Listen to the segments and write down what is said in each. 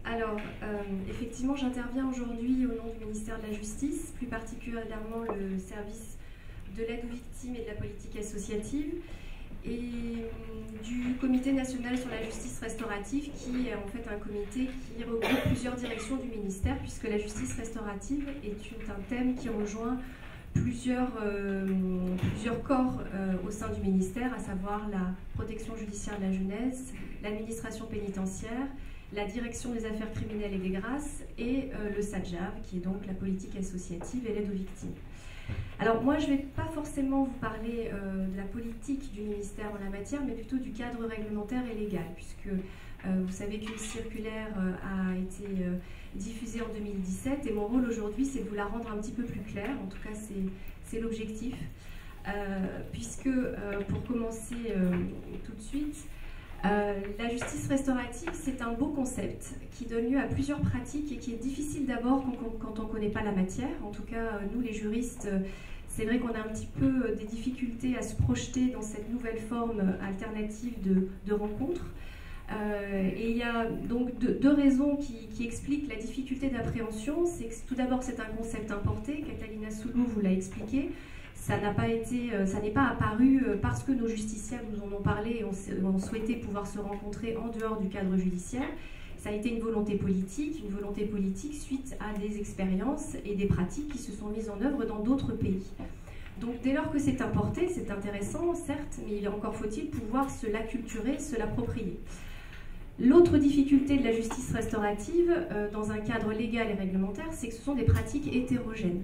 Alors, effectivement, j'interviens aujourd'hui au nom du ministère de la Justice, plus particulièrement le service de l'aide aux victimes et de la politique associative, et du Comité national sur la justice restaurative, qui est en fait un comité qui regroupe plusieurs directions du ministère, puisque la justice restaurative est un thème qui rejoint plusieurs corps au sein du ministère, à savoir la protection judiciaire de la jeunesse, l'administration pénitentiaire, la direction des affaires criminelles et des grâces, et le SADJAV, qui est donc la politique associative et l'aide aux victimes. Alors moi, je ne vais pas forcément vous parler de la politique du ministère en la matière, mais plutôt du cadre réglementaire et légal, puisque vous savez qu'une circulaire a été diffusée en 2017, et mon rôle aujourd'hui, c'est de vous la rendre un petit peu plus claire. En tout cas, c'est l'objectif, puisque, pour commencer tout de suite, la justice restaurative, c'est un beau concept qui donne lieu à plusieurs pratiques et qui est difficile d'abord quand on ne connaît pas la matière. En tout cas, nous les juristes, c'est vrai qu'on a un petit peu des difficultés à se projeter dans cette nouvelle forme alternative de rencontre. Et il y a donc deux raisons qui expliquent la difficulté d'appréhension. C'est que tout d'abord, c'est un concept importé, Catalina Soulou vous l'a expliqué. Ça n'est pas apparu parce que nos justiciables nous en ont parlé et ont souhaité pouvoir se rencontrer en dehors du cadre judiciaire. Ça a été une volonté politique suite à des expériences et des pratiques qui se sont mises en œuvre dans d'autres pays. Donc dès lors que c'est importé, c'est intéressant, certes, mais encore faut-il pouvoir se l'acculturer, se l'approprier. L'autre difficulté de la justice restaurative, dans un cadre légal et réglementaire, c'est que ce sont des pratiques hétérogènes.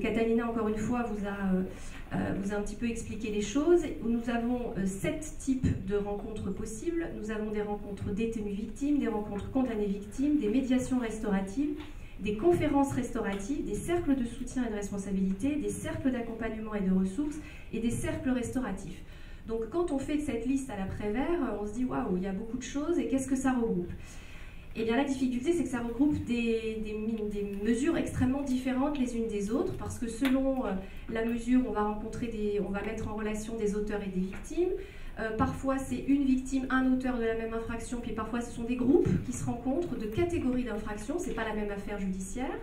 Catalina, encore une fois, vous a un petit peu expliqué les choses. Nous avons 7 types de rencontres possibles. Nous avons des rencontres détenues victimes, des rencontres condamnées victimes, des médiations restauratives, des conférences restauratives, des cercles de soutien et de responsabilité, des cercles d'accompagnement et de ressources et des cercles restauratifs. Donc quand on fait cette liste à la Prévert, on se dit waouh, il y a beaucoup de choses et qu'est-ce que ça regroupe ? Eh bien, la difficulté, c'est que ça regroupe des mesures extrêmement différentes les unes des autres, parce que selon la mesure, on va mettre en relation des auteurs et des victimes. Parfois, c'est une victime, un auteur de la même infraction, puis parfois, ce sont des groupes qui se rencontrent de catégories d'infractions. C'est pas la même affaire judiciaire.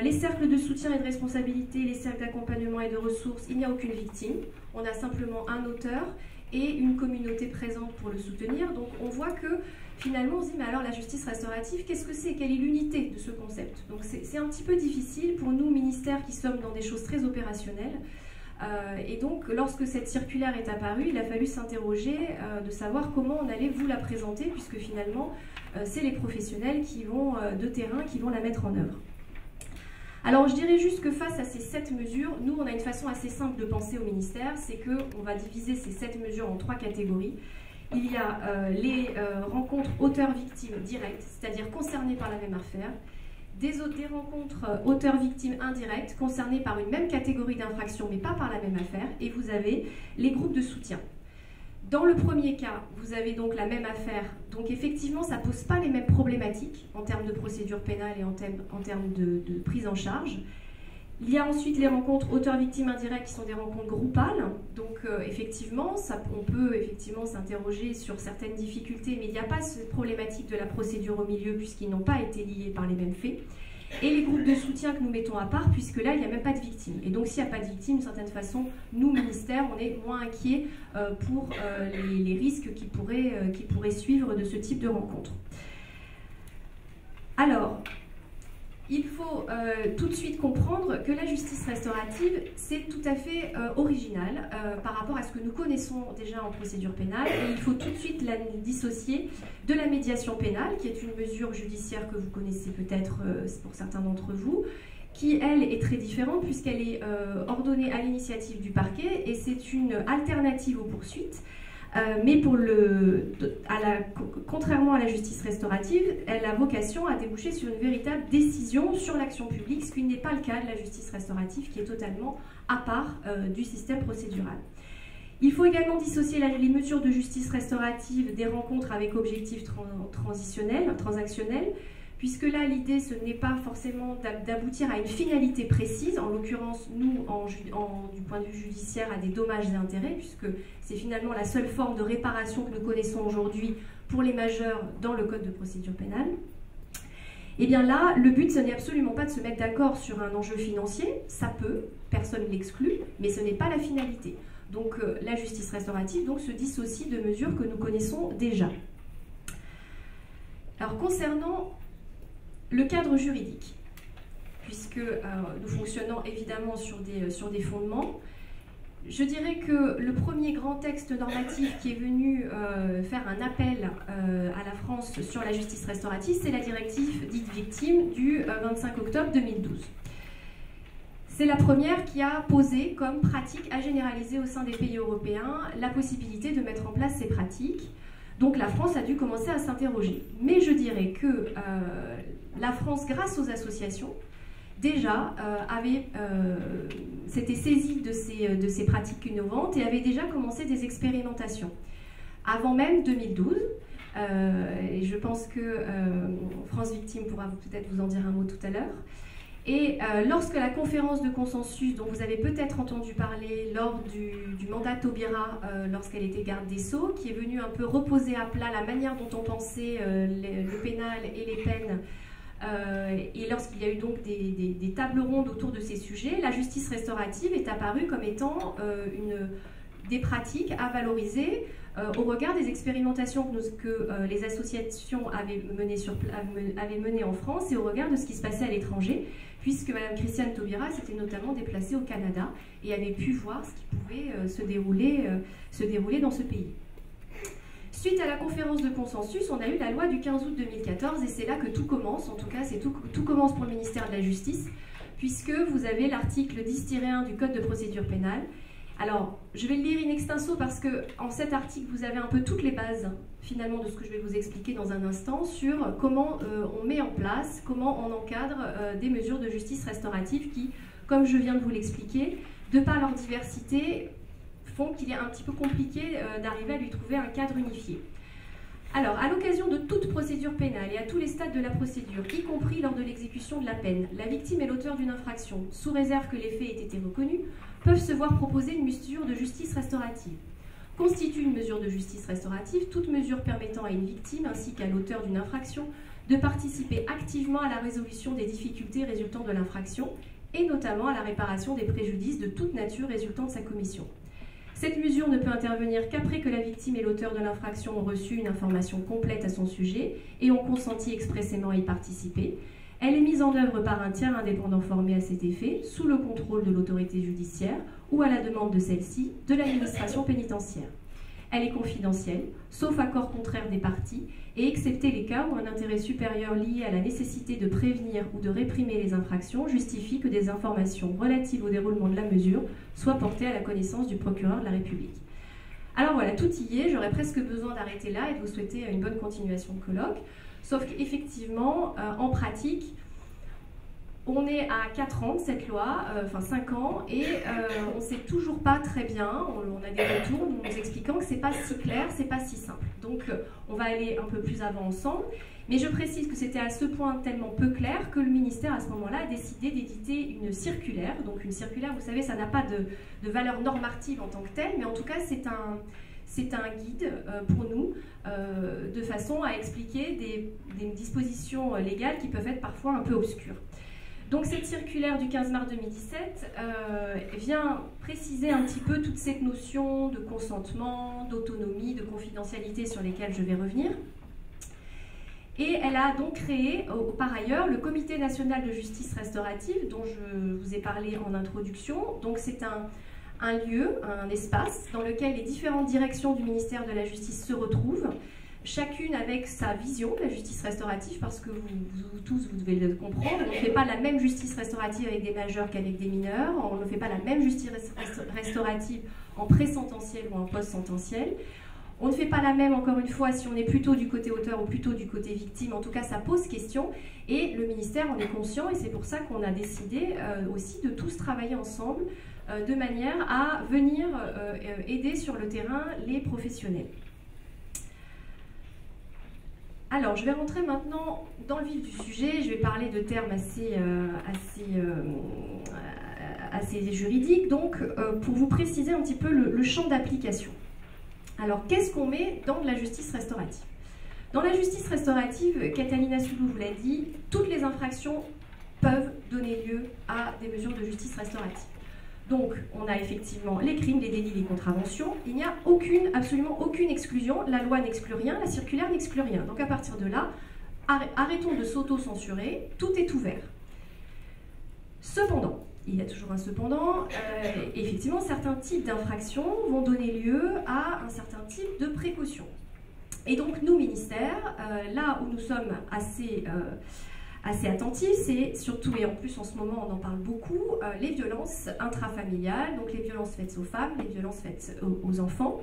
Les cercles de soutien et de responsabilité, les cercles d'accompagnement et de ressources, il n'y a aucune victime. On a simplement un auteur et une communauté présente pour le soutenir. Donc, on voit que finalement, on se dit, mais alors la justice restaurative, qu'est-ce que c'est? Quelle est l'unité de ce concept? Donc c'est un petit peu difficile pour nous, ministères, qui sommes dans des choses très opérationnelles. Et donc, lorsque cette circulaire est apparue, il a fallu s'interroger de savoir comment on allait vous la présenter, puisque finalement, c'est les professionnels de terrain qui vont la mettre en œuvre. Alors, je dirais juste que face à ces 7 mesures, nous, on a une façon assez simple de penser au ministère, c'est qu'on va diviser ces 7 mesures en 3 catégories. Il y a les rencontres auteurs-victimes directes, c'est-à-dire concernées par la même affaire, des rencontres auteurs-victimes indirectes, concernées par une même catégorie d'infraction, mais pas par la même affaire, et vous avez les groupes de soutien. Dans le premier cas, vous avez donc la même affaire, donc effectivement, ça ne pose pas les mêmes problématiques en termes de procédure pénale et en termes de prise en charge. Il y a ensuite les rencontres auteurs-victimes indirectes qui sont des rencontres groupales. Donc effectivement, on peut effectivement s'interroger sur certaines difficultés, mais il n'y a pas cette problématique de la procédure au milieu puisqu'ils n'ont pas été liés par les mêmes faits. Et les groupes de soutien que nous mettons à part, puisque là, il n'y a même pas de victimes. Et donc s'il n'y a pas de victimes, d'une certaine façon, nous, ministères, on est moins inquiets pour les risques qui pourraient suivre de ce type de rencontre. Alors, il faut tout de suite comprendre que la justice restaurative, c'est tout à fait original par rapport à ce que nous connaissons déjà en procédure pénale. Et il faut tout de suite la dissocier de la médiation pénale, qui est une mesure judiciaire que vous connaissez peut-être pour certains d'entre vous, qui, elle, est très différente puisqu'elle est ordonnée à l'initiative du parquet et c'est une alternative aux poursuites. Mais contrairement à la justice restaurative, elle a vocation à déboucher sur une véritable décision sur l'action publique, ce qui n'est pas le cas de la justice restaurative, qui est totalement à part du système procédural. Il faut également dissocier les mesures de justice restaurative des rencontres avec objectifs transactionnels, puisque là, l'idée, ce n'est pas forcément d'aboutir à une finalité précise, en l'occurrence, nous, du point de vue judiciaire, à des dommages et intérêts, puisque c'est finalement la seule forme de réparation que nous connaissons aujourd'hui pour les majeurs dans le Code de procédure pénale. Et bien là, le but, ce n'est absolument pas de se mettre d'accord sur un enjeu financier, ça peut, personne ne l'exclut, mais ce n'est pas la finalité. Donc la justice restaurative donc, se dissocie de mesures que nous connaissons déjà. Alors concernant le cadre juridique, puisque nous fonctionnons évidemment sur des fondements, je dirais que le premier grand texte normatif qui est venu faire un appel à la France sur la justice restaurative, c'est la directive dite victime du 25 octobre 2012. C'est la première qui a posé comme pratique à généraliser au sein des pays européens la possibilité de mettre en place ces pratiques. Donc la France a dû commencer à s'interroger. Mais je dirais que la France, grâce aux associations, déjà s'était saisie de ces pratiques innovantes et avait déjà commencé des expérimentations. Avant même 2012, et je pense que France Victime pourra peut-être vous en dire un mot tout à l'heure. Et lorsque la conférence de consensus, dont vous avez peut-être entendu parler lors du mandat Taubira, lorsqu'elle était garde des Sceaux, qui est venue un peu reposer à plat la manière dont on pensait le pénal et les peines, et lorsqu'il y a eu donc des tables rondes autour de ces sujets, la justice restaurative est apparue comme étant des pratiques à valoriser au regard des expérimentations que les associations avaient menées en France et au regard de ce qui se passait à l'étranger, puisque Mme Christiane Taubira s'était notamment déplacée au Canada et avait pu voir ce qui pouvait se dérouler dans ce pays. Suite à la conférence de consensus, on a eu la loi du 15 août 2014 et c'est là que tout commence, en tout cas tout commence pour le ministère de la Justice, puisque vous avez l'article 10-1 du Code de procédure pénale. Alors, je vais le lire in extenso parce qu'en cet article, vous avez un peu toutes les bases, finalement, de ce que je vais vous expliquer dans un instant, sur comment on met en place, comment on encadre des mesures de justice restaurative qui, comme je viens de vous l'expliquer, de par leur diversité, font qu'il est un petit peu compliqué d'arriver à lui trouver un cadre unifié. Alors, à l'occasion de toute procédure pénale et à tous les stades de la procédure, y compris lors de l'exécution de la peine, la victime et l'auteur d'une infraction, sous réserve que les faits aient été reconnus, peuvent se voir proposer une mesure de justice restaurative. Constitue une mesure de justice restaurative toute mesure permettant à une victime ainsi qu'à l'auteur d'une infraction de participer activement à la résolution des difficultés résultant de l'infraction et notamment à la réparation des préjudices de toute nature résultant de sa commission. Cette mesure ne peut intervenir qu'après que la victime et l'auteur de l'infraction ont reçu une information complète à son sujet et ont consenti expressément à y participer. Elle est mise en œuvre par un tiers indépendant formé à cet effet, sous le contrôle de l'autorité judiciaire ou à la demande de celle-ci, de l'administration pénitentiaire. Elle est confidentielle, sauf accord contraire des parties, et excepté les cas où un intérêt supérieur lié à la nécessité de prévenir ou de réprimer les infractions justifie que des informations relatives au déroulement de la mesure soient portées à la connaissance du procureur de la République. Alors voilà, tout y est, j'aurais presque besoin d'arrêter là et de vous souhaiter une bonne continuation de colloque, sauf qu'effectivement, en pratique, on est à 4 ans de cette loi, enfin 5 ans, et on ne sait toujours pas très bien, on a des retours nous expliquant que c'est pas si clair, c'est pas si simple. Donc on va aller un peu plus avant ensemble, mais je précise que c'était à ce point tellement peu clair que le ministère à ce moment-là a décidé d'éditer une circulaire. Donc une circulaire, vous savez, ça n'a pas de valeur normative en tant que telle, mais en tout cas c'est un guide pour nous, de façon à expliquer des dispositions légales qui peuvent être parfois un peu obscures. Donc cette circulaire du 15 mars 2017 vient préciser un petit peu toute cette notion de consentement, d'autonomie, de confidentialité sur lesquelles je vais revenir. Et elle a donc créé, par ailleurs, le Comité national de justice restaurative, dont je vous ai parlé en introduction. Donc c'est un lieu, un espace, dans lequel les différentes directions du ministère de la Justice se retrouvent, chacune avec sa vision de la justice restaurative, parce que vous tous, vous devez le comprendre, on ne fait pas la même justice restaurative avec des majeurs qu'avec des mineurs, on ne fait pas la même justice restaurative en pré-sententiel ou en post-sententiel. On ne fait pas la même, encore une fois, si on est plutôt du côté auteur ou plutôt du côté victime. En tout cas, ça pose question. Et le ministère en est conscient, et c'est pour ça qu'on a décidé aussi de tous travailler ensemble de manière à venir aider sur le terrain les professionnels. Alors, je vais rentrer maintenant dans le vif du sujet. Je vais parler de termes assez juridiques, donc pour vous préciser un petit peu le champ d'application. Alors, qu'est-ce qu'on met dans de la justice restaurative? Dans la justice restaurative, Catalina Soulou vous l'a dit, toutes les infractions peuvent donner lieu à des mesures de justice restaurative. Donc, on a effectivement les crimes, les délits, les contraventions. Il n'y a absolument aucune exclusion. La loi n'exclut rien, la circulaire n'exclut rien. Donc, à partir de là, arrêtons de s'auto-censurer, tout est ouvert. Cependant, il y a toujours un cependant, effectivement, certains types d'infractions vont donner lieu à un certain type de précaution. Et donc, nous, ministères, là où nous sommes assez attentifs, c'est surtout, et en plus en ce moment on en parle beaucoup, les violences intrafamiliales, donc les violences faites aux femmes, les violences faites aux enfants.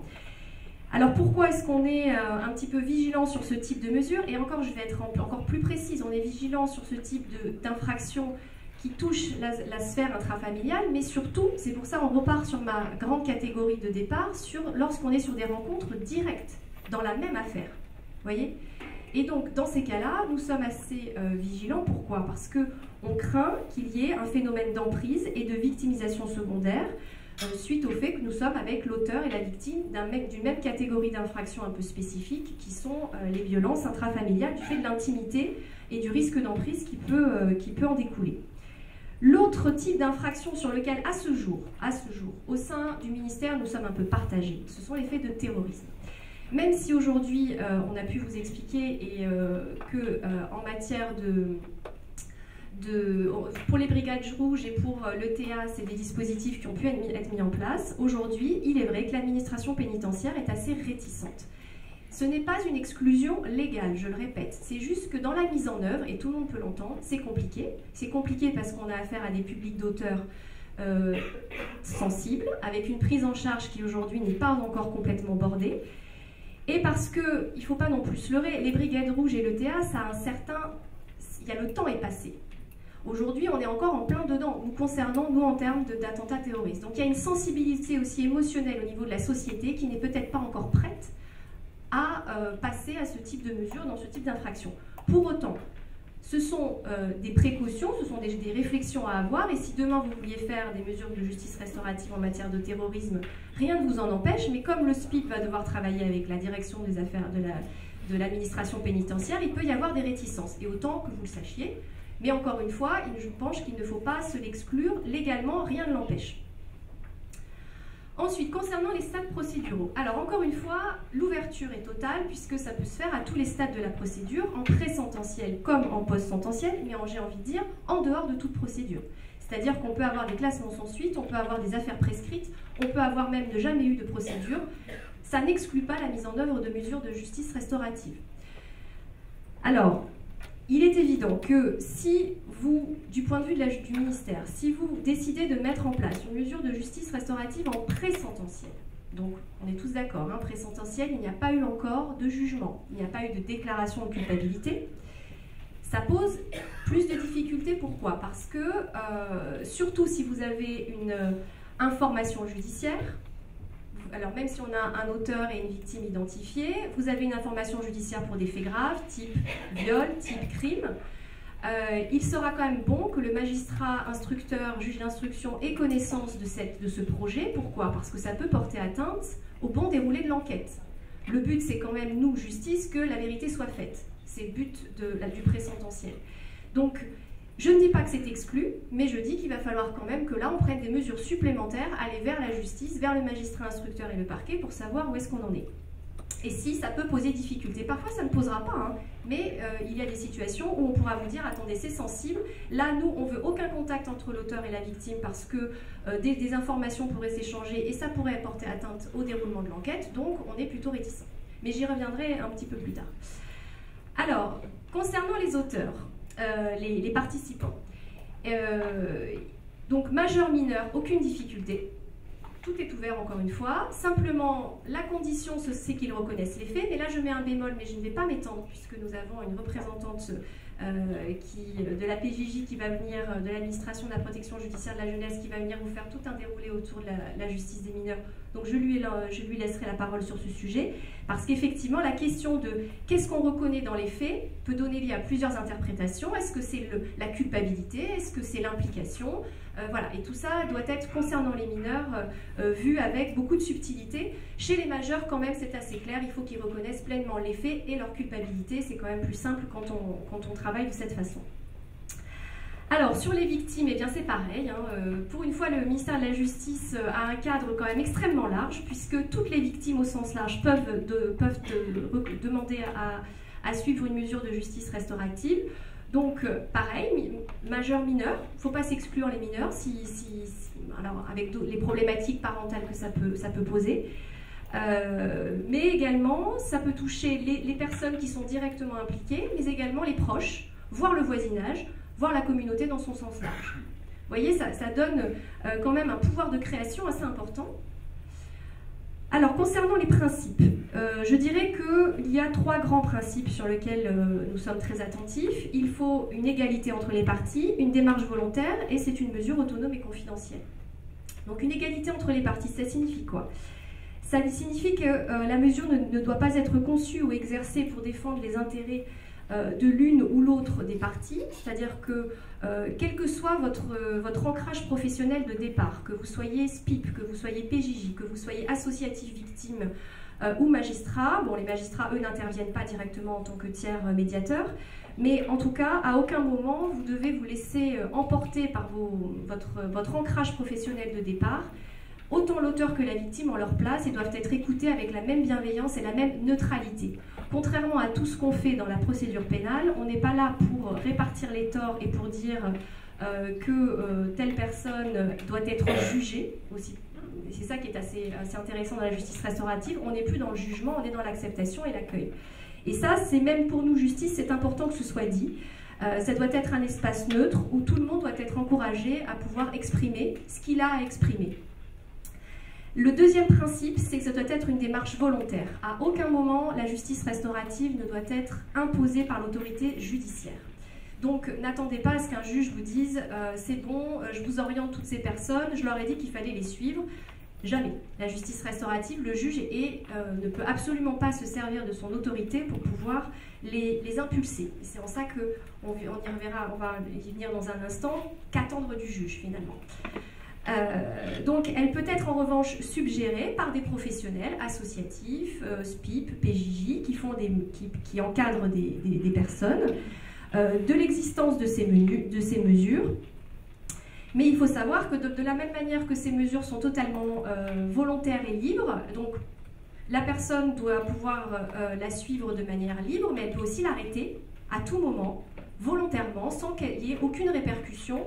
Alors pourquoi est-ce qu'on est un petit peu vigilant sur ce type de mesures? Et encore, je vais être encore plus précise, on est vigilant sur ce type d'infraction qui touche la sphère intrafamiliale, mais surtout, c'est pour ça on repart sur ma grande catégorie de départ, lorsqu'on est sur des rencontres directes, dans la même affaire. Vous voyez? Et donc, dans ces cas-là, nous sommes assez vigilants. Pourquoi? Parce qu'on craint qu'il y ait un phénomène d'emprise et de victimisation secondaire suite au fait que nous sommes avec l'auteur et la victime d'une même catégorie d'infractions un peu spécifiques qui sont les violences intrafamiliales du fait de l'intimité et du risque d'emprise qui peut en découler. L'autre type d'infraction sur lequel, à ce jour, au sein du ministère, nous sommes un peu partagés, ce sont les faits de terrorisme. Même si aujourd'hui, on a pu vous expliquer qu'en matière pour les brigades rouges et pour l'ETA, c'est des dispositifs qui ont pu être mis en place. Aujourd'hui, il est vrai que l'administration pénitentiaire est assez réticente. Ce n'est pas une exclusion légale, je le répète. C'est juste que dans la mise en œuvre, et tout le monde peut l'entendre, c'est compliqué. C'est compliqué parce qu'on a affaire à des publics d'auteurs sensibles, avec une prise en charge qui aujourd'hui n'est pas encore complètement bordée. Et parce qu'il ne faut pas non plus se leurrer, les brigades rouges et l'ETA, le temps est passé. Aujourd'hui, on est encore en plein dedans, nous concernant, nous, en termes d'attentats terroristes. Donc il y a une sensibilité aussi émotionnelle au niveau de la société qui n'est peut-être pas encore prête à passer à ce type de mesures, dans ce type d'infraction. Pour autant, ce sont des précautions, ce sont des réflexions à avoir, et si demain vous vouliez faire des mesures de justice restaurative en matière de terrorisme, rien ne vous en empêche, mais comme le SPIP va devoir travailler avec la direction des affaires de l'administration pénitentiaire, il peut y avoir des réticences, et autant que vous le sachiez, mais encore une fois, je pense qu'il ne faut pas se l'exclure, légalement, rien ne l'empêche. Ensuite, concernant les stades procéduraux, alors encore une fois, l'ouverture est totale puisque ça peut se faire à tous les stades de la procédure, en pré-sententiel comme en post-sententiel, mais j'ai envie de dire en dehors de toute procédure. C'est-à-dire qu'on peut avoir des classements sans suite, on peut avoir des affaires prescrites, on peut avoir même ne jamais eu de procédure. Ça n'exclut pas la mise en œuvre de mesures de justice restaurative. Alors, il est évident que si vous, du point de vue du ministère, si vous décidez de mettre en place une mesure de justice restaurative en pré-sententiel, donc on est tous d'accord, hein, pré-sententiel, il n'y a pas eu encore de jugement, il n'y a pas eu de déclaration de culpabilité, ça pose plus de difficultés. Pourquoi? Parce que, surtout si vous avez une information judiciaire, alors même si on a un auteur et une victime identifiés, vous avez une information judiciaire pour des faits graves, type viol, type crime, il sera quand même bon que le magistrat instructeur, juge d'instruction ait connaissance de ce projet. Pourquoi? Parce que ça peut porter atteinte au bon déroulé de l'enquête. Le but, c'est quand même, nous, justice, que la vérité soit faite. C'est le but du pré-sententiel. Donc, je ne dis pas que c'est exclu, mais je dis qu'il va falloir quand même que là, on prenne des mesures supplémentaires, aller vers la justice, vers le magistrat instructeur et le parquet pour savoir où est-ce qu'on en est. Et si ça peut poser difficulté, parfois ça ne posera pas, hein, mais il y a des situations où on pourra vous dire, attendez, c'est sensible, là, nous, on ne veut aucun contact entre l'auteur et la victime parce que des informations pourraient s'échanger et ça pourrait porter atteinte au déroulement de l'enquête, donc on est plutôt réticent. Mais j'y reviendrai un petit peu plus tard. Alors, concernant les auteurs, les participants. Donc majeur, mineur, aucune difficulté. Tout est ouvert encore une fois. Simplement, la condition, c'est qu'ils reconnaissent les faits. Mais là, je mets un bémol, mais je ne vais pas m'étendre puisque nous avons une représentante de la PJJ qui va venir, de l'administration de la protection judiciaire de la jeunesse, qui va venir vous faire tout un déroulé autour de la justice des mineurs Donc je lui laisserai la parole sur ce sujet, parce qu'effectivement, la question de qu'est-ce qu'on reconnaît dans les faits peut donner lieu à plusieurs interprétations. Est-ce que c'est la culpabilité? Est-ce que c'est l'implication? Voilà, et tout ça doit être, concernant les mineurs, vu avec beaucoup de subtilité. Chez les majeurs, quand même, c'est assez clair, il faut qu'ils reconnaissent pleinement les faits et leur culpabilité. C'est quand même plus simple quand on travaille de cette façon. Alors, sur les victimes, eh bien c'est pareil. Pour une fois, le ministère de la Justice a un cadre quand même extrêmement large, puisque toutes les victimes au sens large peuvent demander à suivre une mesure de justice restaurative. Donc, pareil, majeur, mineur, il ne faut pas s'exclure les mineurs, alors avec les problématiques parentales que ça peut poser. Mais également, ça peut toucher les personnes qui sont directement impliquées, mais également les proches, voire le voisinage, voire la communauté dans son sens large. Vous voyez, ça donne quand même un pouvoir de création assez important. Alors, concernant les principes, je dirais qu'il y a 3 grands principes sur lesquels nous sommes très attentifs. Il faut une égalité entre les parties, une démarche volontaire, et c'est une mesure autonome et confidentielle. Donc, une égalité entre les parties, ça signifie quoi? Ça signifie que la mesure ne doit pas être conçue ou exercée pour défendre les intérêts de l'une ou l'autre des parties, c'est-à-dire que quel que soit votre ancrage professionnel de départ, que vous soyez SPIP, que vous soyez PJJ, que vous soyez associatif victime ou magistrat, bon les magistrats eux n'interviennent pas directement en tant que tiers médiateur, mais en tout cas à aucun moment vous devez vous laisser emporter par votre ancrage professionnel de départ. Autant l'auteur que la victime ont leur place et doivent être écoutés avec la même bienveillance et la même neutralité. Contrairement à tout ce qu'on fait dans la procédure pénale, on n'est pas là pour répartir les torts et pour dire que telle personne doit être jugée aussi. C'est ça qui est assez intéressant dans la justice restaurative. On n'est plus dans le jugement, on est dans l'acceptation et l'accueil. Et ça, c'est même pour nous, justice, c'est important que ce soit dit. Ça doit être un espace neutre où tout le monde doit être encouragé à pouvoir exprimer ce qu'il a à exprimer. Le deuxième principe, c'est que ça doit être une démarche volontaire. À aucun moment, la justice restaurative ne doit être imposée par l'autorité judiciaire. Donc, n'attendez pas à ce qu'un juge vous dise « c'est bon, je vous oriente toutes ces personnes, je leur ai dit qu'il fallait les suivre ». Jamais. La justice restaurative, le juge ne peut absolument pas se servir de son autorité pour pouvoir les impulser. C'est en ça qu'on y reverra, on va y venir dans un instant, qu'attendre du juge finalement. Donc, elle peut être en revanche suggérée par des professionnels associatifs, SPIP, PJJ, qui encadrent des personnes, de l'existence de ces mesures. Mais il faut savoir que de la même manière que ces mesures sont totalement volontaires et libres, donc la personne doit pouvoir la suivre de manière libre, mais elle peut aussi l'arrêter à tout moment, volontairement, sans qu'il y ait aucune répercussion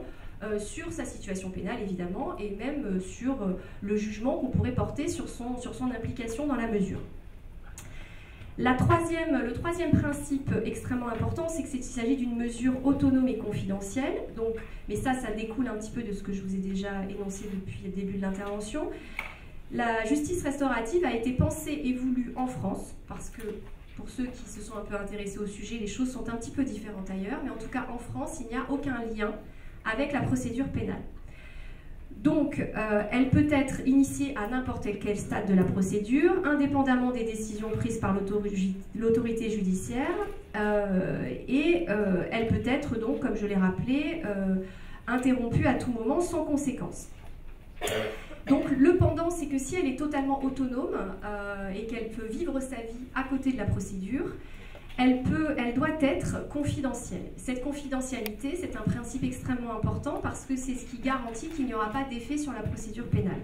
sur sa situation pénale, évidemment, et même sur le jugement qu'on pourrait porter sur son implication dans la mesure. Le troisième principe extrêmement important, c'est qu'il s'agit d'une mesure autonome et confidentielle. Donc, mais ça découle un petit peu de ce que je vous ai déjà énoncé depuis le début de l'intervention. La justice restaurative a été pensée et voulue en France, parce que pour ceux qui se sont un peu intéressés au sujet, les choses sont un petit peu différentes ailleurs, mais en tout cas en France, il n'y a aucun lien avec la procédure pénale. Donc, elle peut être initiée à n'importe quel stade de la procédure, indépendamment des décisions prises par l'autorité judiciaire, et elle peut être donc, comme je l'ai rappelé, interrompue à tout moment sans conséquence. Donc, le pendant, c'est que si elle est totalement autonome et qu'elle peut vivre sa vie à côté de la procédure, elle doit être confidentielle. Cette confidentialité, c'est un principe extrêmement important parce que c'est ce qui garantit qu'il n'y aura pas d'effet sur la procédure pénale.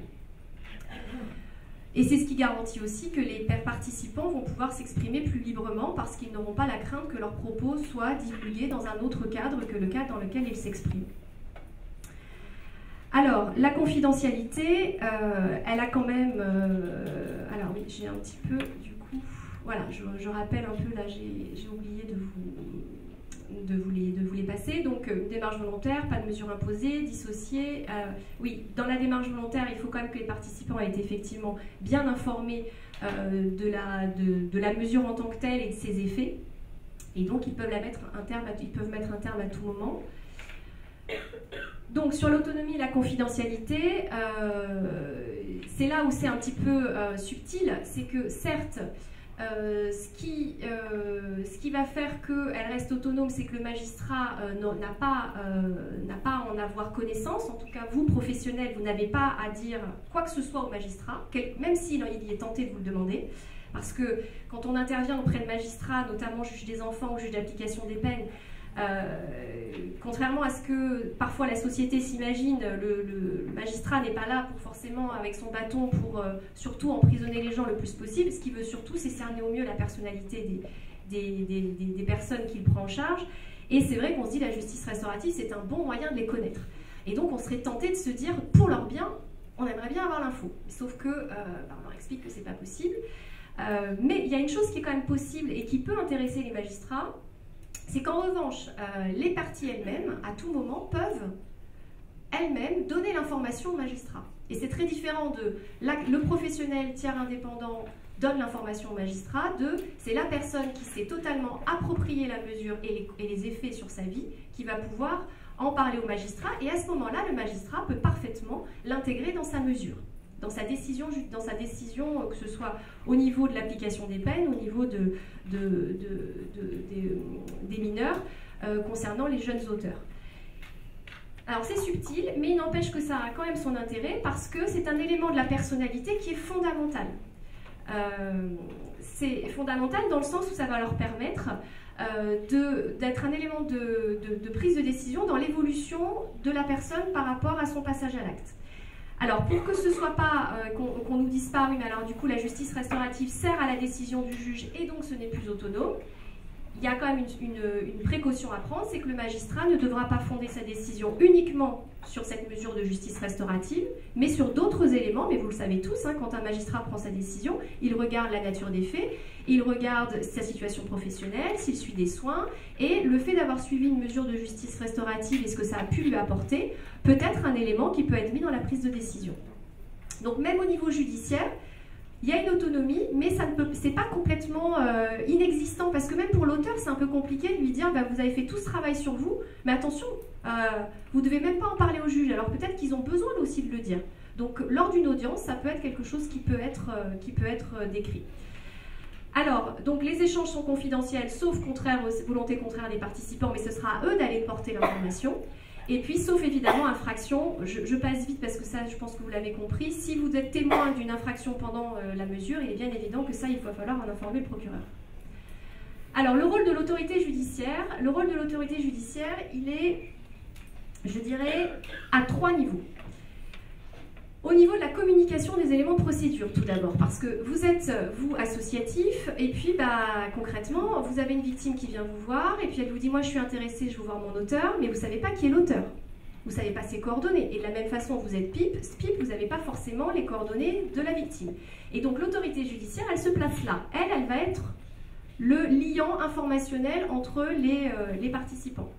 Et c'est ce qui garantit aussi que les participants vont pouvoir s'exprimer plus librement parce qu'ils n'auront pas la crainte que leurs propos soient divulgués dans un autre cadre que le cadre dans lequel ils s'expriment. Alors, la confidentialité, elle a quand même... alors oui, j'ai un petit peu, du coup... Voilà, je rappelle un peu, là j'ai oublié de vous les passer. Donc, démarche volontaire, pas de mesure imposée, dissociée. Oui, dans la démarche volontaire, il faut quand même que les participants aient été effectivement bien informés de la mesure en tant que telle et de ses effets. Et donc, ils peuvent mettre un terme à tout moment. Donc, sur l'autonomie et la confidentialité, c'est là où c'est un petit peu subtil, c'est que certes, ce qui va faire qu'elle reste autonome, c'est que le magistrat n'a pas à en avoir connaissance. En tout cas, vous, professionnels, vous n'avez pas à dire quoi que ce soit au magistrat, même s'il y est tenté de vous le demander. Parce que quand on intervient auprès de magistrats, notamment juge des enfants ou juge d'application des peines, contrairement à ce que parfois la société s'imagine, le magistrat n'est pas là pour forcément avec son bâton pour surtout emprisonner les gens le plus possible. Ce qu'il veut surtout, c'est cerner au mieux la personnalité des personnes qu'il prend en charge. Et c'est vrai qu'on se dit la justice restaurative, c'est un bon moyen de les connaître. Et donc on serait tenté de se dire, pour leur bien, on aimerait bien avoir l'info. Sauf que, on leur explique que c'est pas possible. Mais il y a une chose qui est quand même possible et qui peut intéresser les magistrats, c'est qu'en revanche, les parties elles-mêmes, à tout moment, peuvent elles-mêmes donner l'information au magistrat. Et c'est très différent de le professionnel tiers indépendant donne l'information au magistrat, c'est la personne qui s'est totalement approprié la mesure et les effets sur sa vie qui va pouvoir en parler au magistrat. Et à ce moment-là, le magistrat peut parfaitement l'intégrer dans sa mesure. Dans sa décision, que ce soit au niveau de l'application des peines, au niveau des mineurs, concernant les jeunes auteurs. Alors c'est subtil, mais il n'empêche que ça a quand même son intérêt parce que c'est un élément de la personnalité qui est fondamental. C'est fondamental dans le sens où ça va leur permettre d'être un élément de prise de décision dans l'évolution de la personne par rapport à son passage à l'acte. Alors, pour que ce ne soit pas, qu'on nous dise pas, oui, mais alors du coup, la justice restaurative sert à la décision du juge et donc ce n'est plus autonome, il y a quand même une précaution à prendre, c'est que le magistrat ne devra pas fonder sa décision uniquement sur cette mesure de justice restaurative, mais sur d'autres éléments, mais vous le savez tous, hein, quand un magistrat prend sa décision, il regarde la nature des faits, il regarde sa situation professionnelle, s'il suit des soins, et le fait d'avoir suivi une mesure de justice restaurative et ce que ça a pu lui apporter, peut être un élément qui peut être mis dans la prise de décision. Donc même au niveau judiciaire, il y a une autonomie, mais c'est pas complètement inexistant, parce que même pour l'auteur, c'est un peu compliqué de lui dire bah, vous avez fait tout ce travail sur vous, mais attention, vous ne devez même pas en parler au juge, alors peut-être qu'ils ont besoin aussi de le dire. Donc lors d'une audience, ça peut être quelque chose qui peut être décrit. Alors, donc les échanges sont confidentiels, sauf volonté contraire des participants, mais ce sera à eux d'aller porter l'information. Et puis, sauf évidemment infraction, je passe vite parce que ça, je pense que vous l'avez compris, si vous êtes témoin d'une infraction pendant la mesure, il est bien évident que ça, il va falloir en informer le procureur. Alors, le rôle de l'autorité judiciaire, il est, je dirais, à 3 niveaux. Au niveau de la communication des éléments de procédure, tout d'abord, parce que vous êtes, vous, associatif, et puis, bah, concrètement, vous avez une victime qui vient vous voir, et puis elle vous dit, moi, je suis intéressée, je veux voir mon auteur, mais vous ne savez pas qui est l'auteur. Vous ne savez pas ses coordonnées. Et de la même façon, vous êtes PIP, vous n'avez pas forcément les coordonnées de la victime. Et donc, l'autorité judiciaire, elle se place là. Elle va être le liant informationnel entre les participants.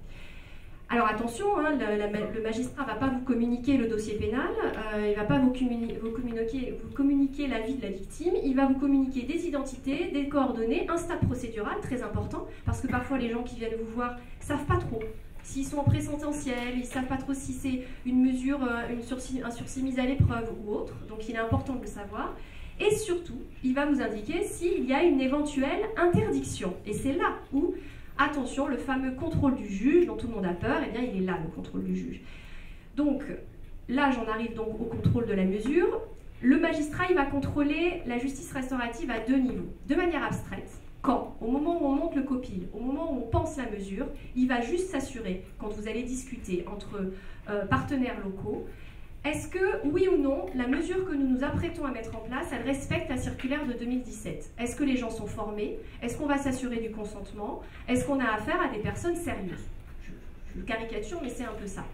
Alors attention, hein, le magistrat ne va pas vous communiquer le dossier pénal, il ne va pas vous communiquer la vie de la victime, il va vous communiquer des identités, des coordonnées, un stade procédural très important, parce que parfois les gens qui viennent vous voir ne savent pas trop. S'ils sont en présententiel, ils ne savent pas trop si c'est une mesure, un sursis mis à l'épreuve ou autre, donc il est important de le savoir. Et surtout, il va vous indiquer s'il y a une éventuelle interdiction. Et c'est là où... Attention, le fameux contrôle du juge dont tout le monde a peur, eh bien il est là le contrôle du juge. Donc là j'en arrive donc au contrôle de la mesure. Le magistrat il va contrôler la justice restaurative à 2 niveaux. De manière abstraite, quand? Au moment où on monte le copil, au moment où on pense la mesure, il va juste s'assurer, quand vous allez discuter entre partenaires locaux, est-ce que, oui ou non, la mesure que nous nous apprêtons à mettre en place, elle respecte la circulaire de 2017? Est-ce que les gens sont formés? Est-ce qu'on va s'assurer du consentement? Est-ce qu'on a affaire à des personnes sérieuses? Je caricature, mais c'est un peu ça.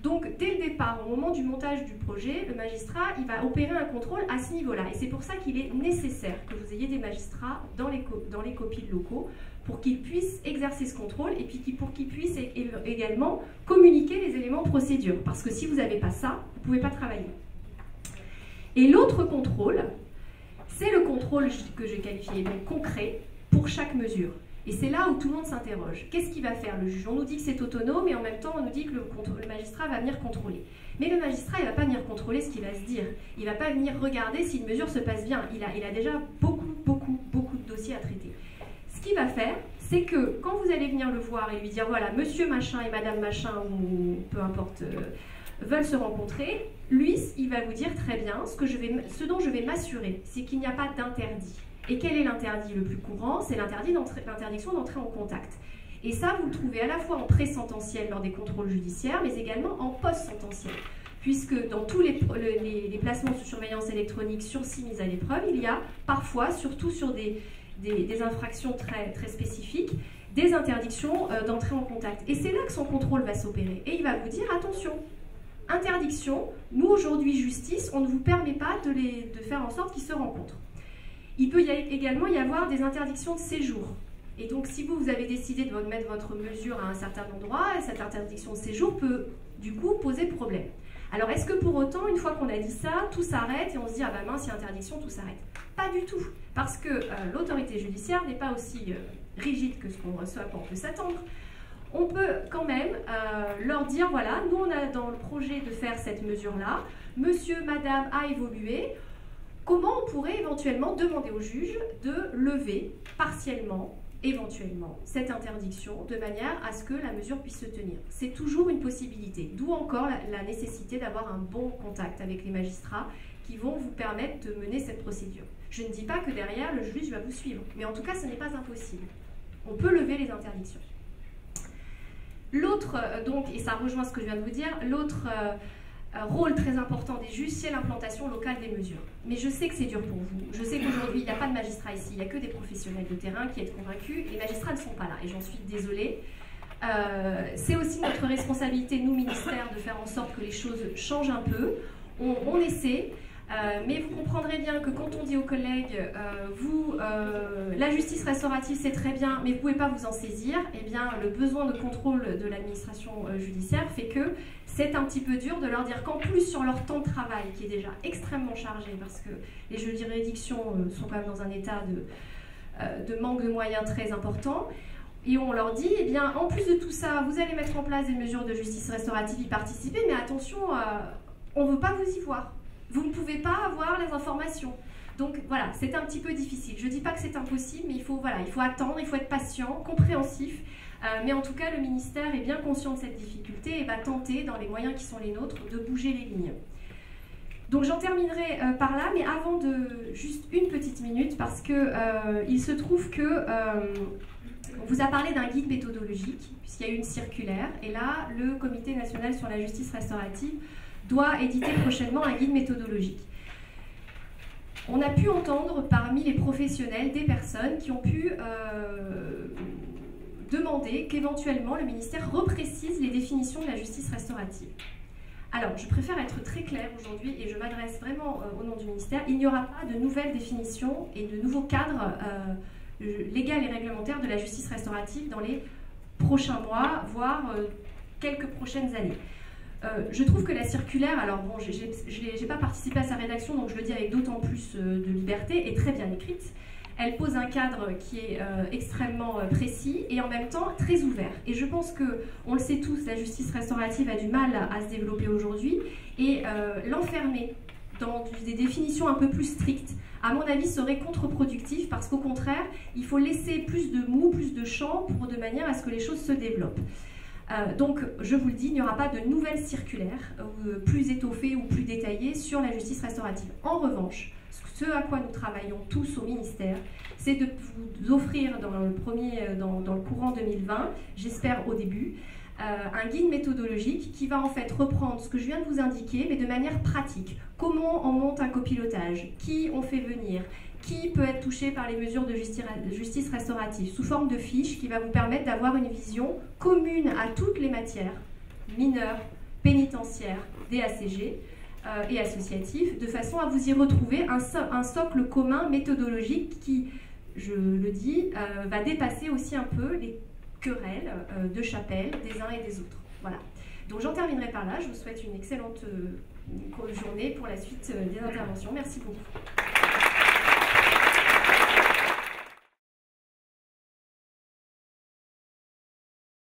Donc, dès le départ, au moment du montage du projet, le magistrat, il va opérer un contrôle à ce niveau-là. Et c'est pour ça qu'il est nécessaire que vous ayez des magistrats dans les copiles locaux pour qu'ils puissent exercer ce contrôle et puis pour qu'ils puissent également communiquer les éléments de procédure. Parce que si vous n'avez pas ça, vous ne pouvez pas travailler. Et l'autre contrôle, c'est le contrôle que j'ai qualifié donc concret pour chaque mesure. Et c'est là où tout le monde s'interroge. Qu'est-ce qu'il va faire le juge? On nous dit que c'est autonome et en même temps on nous dit que le magistrat va venir contrôler. Mais le magistrat, il ne va pas venir contrôler ce qu'il va se dire. Il ne va pas venir regarder si une mesure se passe bien. Il a déjà beaucoup de dossiers à traiter. Ce qu'il va faire, c'est que quand vous allez venir le voir et lui dire, voilà, monsieur machin et madame machin, ou peu importe, veulent se rencontrer, lui, il va vous dire très bien, ce dont je vais m'assurer, c'est qu'il n'y a pas d'interdit. Et quel est l'interdit le plus courant? C'est l'interdiction d'entrer en contact. Et ça, vous le trouvez à la fois en pré-sententiel lors des contrôles judiciaires, mais également en post-sententiel. Puisque dans tous les placements sous surveillance électronique, sursis, mise à l'épreuve, il y a parfois, surtout sur des infractions très spécifiques, des interdictions d'entrer en contact. Et c'est là que son contrôle va s'opérer. Et il va vous dire, attention, interdiction, nous aujourd'hui, justice, on ne vous permet pas de faire en sorte qu'ils se rencontrent. Il peut également y avoir des interdictions de séjour. Et donc, si vous avez décidé de mettre votre mesure à un certain endroit, cette interdiction de séjour peut, du coup, poser problème. Alors, est-ce que pour autant, une fois qu'on a dit ça, tout s'arrête et on se dit « Ah bah mince, il y a interdiction, tout s'arrête ». Pas du tout, parce que l'autorité judiciaire n'est pas aussi rigide que ce à quoi on peut s'attendre. On peut quand même leur dire « Voilà, nous on a dans le projet de faire cette mesure-là, monsieur, madame a évolué ». Comment on pourrait éventuellement demander au juge de lever partiellement, éventuellement, cette interdiction de manière à ce que la mesure puisse se tenir? C'est toujours une possibilité, d'où encore la nécessité d'avoir un bon contact avec les magistrats qui vont vous permettre de mener cette procédure. Je ne dis pas que derrière, le juge va vous suivre, mais en tout cas, ce n'est pas impossible. On peut lever les interdictions. L'autre, donc, et ça rejoint ce que je viens de vous dire, l'autre rôle très important des juges, c'est l'implantation locale des mesures. Mais je sais que c'est dur pour vous. Je sais qu'aujourd'hui, il n'y a pas de magistrats ici, il n'y a que des professionnels de terrain qui sont convaincus. Les magistrats ne sont pas là, et j'en suis désolée. C'est aussi notre responsabilité, nous, ministères, de faire en sorte que les choses changent un peu. On essaie, mais vous comprendrez bien que quand on dit aux collègues la justice restaurative c'est très bien, mais vous ne pouvez pas vous en saisir, eh bien le besoin de contrôle de l'administration judiciaire fait que c'est un petit peu dur de leur dire qu'en plus sur leur temps de travail, qui est déjà extrêmement chargé, parce que les juridictions sont quand même dans un état de manque de moyens très important, et on leur dit, eh bien en plus de tout ça, vous allez mettre en place des mesures de justice restaurative, y participer, mais attention, on ne veut pas vous y voir. Vous ne pouvez pas avoir les informations. Donc voilà, c'est un petit peu difficile. Je ne dis pas que c'est impossible, mais il faut attendre, il faut être patient, compréhensif. Mais en tout cas, le ministère est bien conscient de cette difficulté et va tenter, dans les moyens qui sont les nôtres, de bouger les lignes. Donc j'en terminerai par là, mais avant de juste une petite minute, parce que il se trouve que on vous a parlé d'un guide méthodologique, puisqu'il y a eu une circulaire, et là, le Comité national sur la justice restaurative doit éditer prochainement un guide méthodologique. On a pu entendre parmi les professionnels des personnes qui ont pu demander qu'éventuellement le ministère reprécise les définitions de la justice restaurative. Alors, je préfère être très claire aujourd'hui et je m'adresse vraiment au nom du ministère. Il n'y aura pas de nouvelles définitions et de nouveaux cadres légaux et réglementaires de la justice restaurative dans les prochains mois, voire quelques prochaines années. Je trouve que la circulaire, alors bon, j'ai pas participé à sa rédaction, donc je le dis avec d'autant plus de liberté, est très bien écrite. Elle pose un cadre qui est extrêmement précis et en même temps très ouvert. Et je pense que, on le sait tous, la justice restaurative a du mal à se développer aujourd'hui et l'enfermer dans des définitions un peu plus strictes, à mon avis, serait contre-productif parce qu'au contraire, il faut laisser plus de mou, plus de champ de manière à ce que les choses se développent. Donc, je vous le dis, il n'y aura pas de nouvelles circulaires plus étoffées ou plus détaillées sur la justice restaurative. En revanche, ce à quoi nous travaillons tous au ministère, c'est de vous offrir dans le courant 2020, j'espère au début, un guide méthodologique qui va en fait reprendre ce que je viens de vous indiquer, mais de manière pratique. Comment on monte un copilotage, qui on fait venir, qui peut être touché par les mesures de justice restaurative, sous forme de fiches qui va vous permettre d'avoir une vision commune à toutes les matières, mineures, pénitentiaires, DACG et associatifs, de façon à vous y retrouver un socle commun méthodologique qui, je le dis, va dépasser aussi un peu les querelles de chapelle des uns et des autres. Voilà. Donc j'en terminerai par là. Je vous souhaite une excellente journée pour la suite des interventions. Merci beaucoup.